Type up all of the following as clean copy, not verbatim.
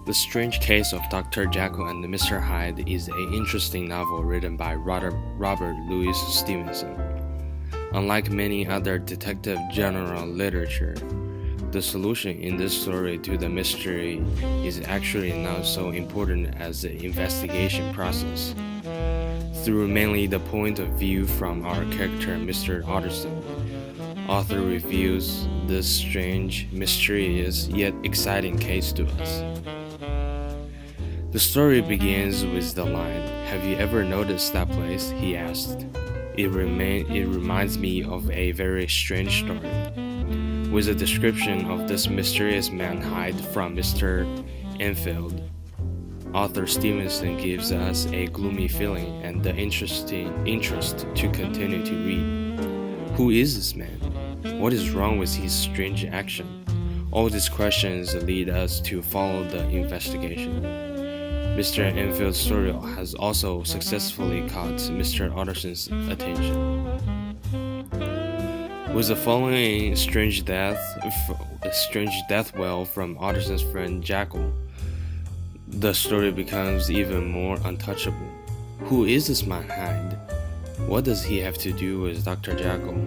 The Strange Case of Dr. Jekyll and Mr. Hyde is an interesting novel written by Robert Louis Stevenson. Unlike many other detective genre literature, the solution in this story to the mystery is actually not so important as the investigation process. Through mainly the point of view from our character Mr. Utterson, author reveals this strange, mysterious, yet exciting case to us. The story begins with the line, "Have you ever noticed that place?" he asked. It reminds me of a very strange story, with a description of this mysterious man Hyde from Mr. Enfield. Author Stevenson gives us a gloomy feeling and the interest to continue to read. Who is this man? What is wrong with his strange action? All these questions lead us to follow the investigation. Mr. Enfield's story has also successfully caught Mr. Utterson's attention. With the following strange death wail from Utterson's friend Jekyll, the story becomes even more untouchable. Who is this man Hyde? What does he have to do with Dr. Jekyll?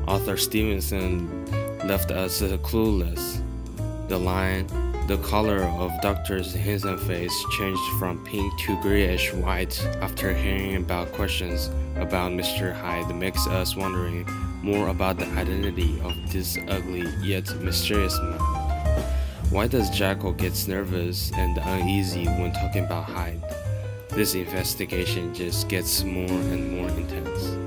Author Stevenson left us clueless. The line, "The color of Doctor's handsome face changed from pink to grayish-white after hearing about questions about Mr. Hyde," makes us wondering more about the identity of this ugly yet mysterious man. Why does Jekyll get nervous and uneasy when talking about Hyde? This investigation just gets more and more intense.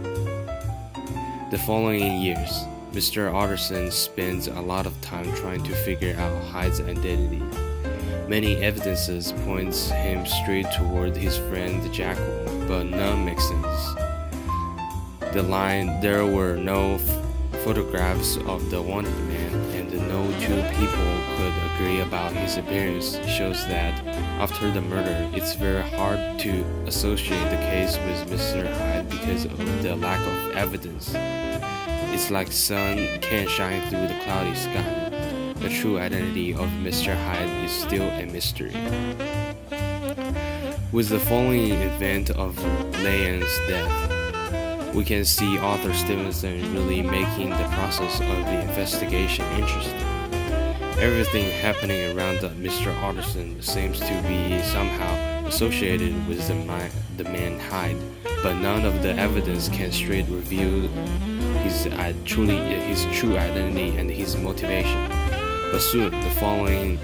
The following years, Mr. Utterson spends a lot of time trying to figure out Hyde's identity. Many evidences points him straight toward his friend Jekyll, but none makes sense. The line, "There were no photographs of the wanted man, and no two people could agree about his appearance," shows that after the murder, it's very hard to associate the case with Mr. Hyde because of the lack of evidence. It's like sun can't shine through the cloudy sky. The true identity of Mr. Hyde is still a mystery. With the following event of Leon's death, we can see author Stevenson really making the process of the investigation interesting. Everything happening around Mr. Utterson seems to be somehow associated with the man Hyde, but none of the evidence can straight reveal his true identity and his motivation. But soon, following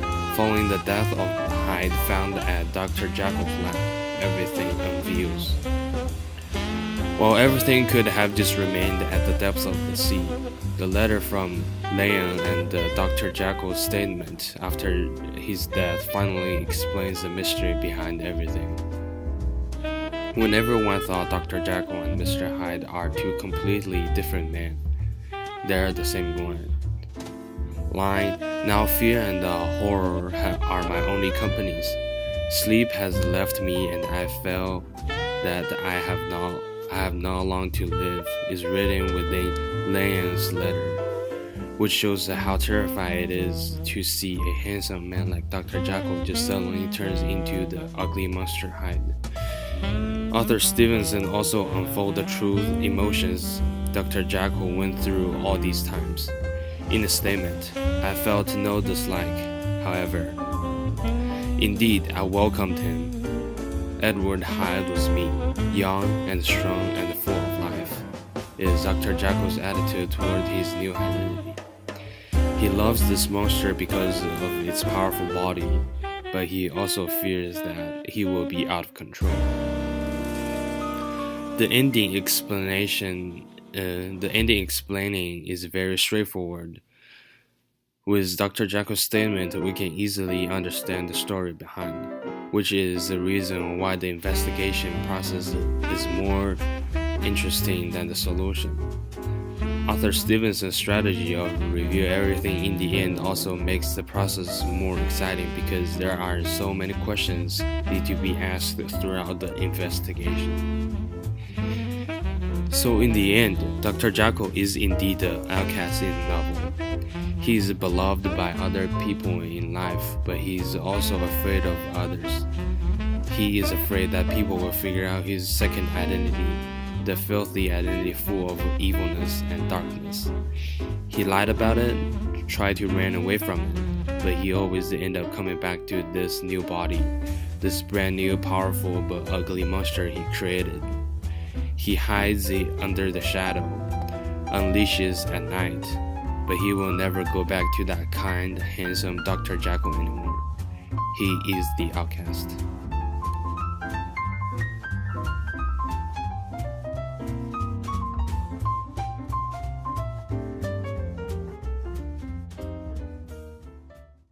the death of Hyde found at Dr. Jekyll's lab, everything unveils. While everything could have just remained at the depths of the sea, the letter from Leon and Dr. Jekyll's statement after his death finally explains the mystery behind everything. When everyone thought Dr. Jekyll and Mr. Hyde are two completely different men, they're the same one. Line, "Now fear and horror are my only companies. Sleep has left me and I feel that I have not long to live," is written within Leon's letter, which shows how terrifying it is to see a handsome man like Dr. Jekyll just suddenly turns into the ugly monster Hyde. Author Stevenson also unfolds the true emotions Dr. Jekyll went through all these times. In a statement, "I felt no dislike, however. Indeed, I welcomed him. Edward Hyde was me, young and strong and full of life," is Dr. Jekyll's attitude toward his new identity. He loves this monster because of its powerful body, but he also fears that he will be out of control. The ending explaining is very straightforward. With Dr. Jekyll's statement, we can easily understand the story behind, which is the reason why the investigation process is more interesting than the solution. Author Stevenson's strategy of review everything in the end also makes the process more exciting because there are so many questions need to be asked throughout the investigation. So in the end, Dr. Jekyll is indeed the outcast in the novel. He's beloved by other people in life, but he's also afraid of others. He is afraid that people will figure out his second identity, the filthy identity full of evilness and darkness. He lied about it, tried to run away from it, but he always ended up coming back to this new body, this brand new, powerful but ugly monster he created. He hides it under the shadow, unleashes at night, but he will never go back to that kind, handsome Dr. Jekyll anymore. He is the outcast.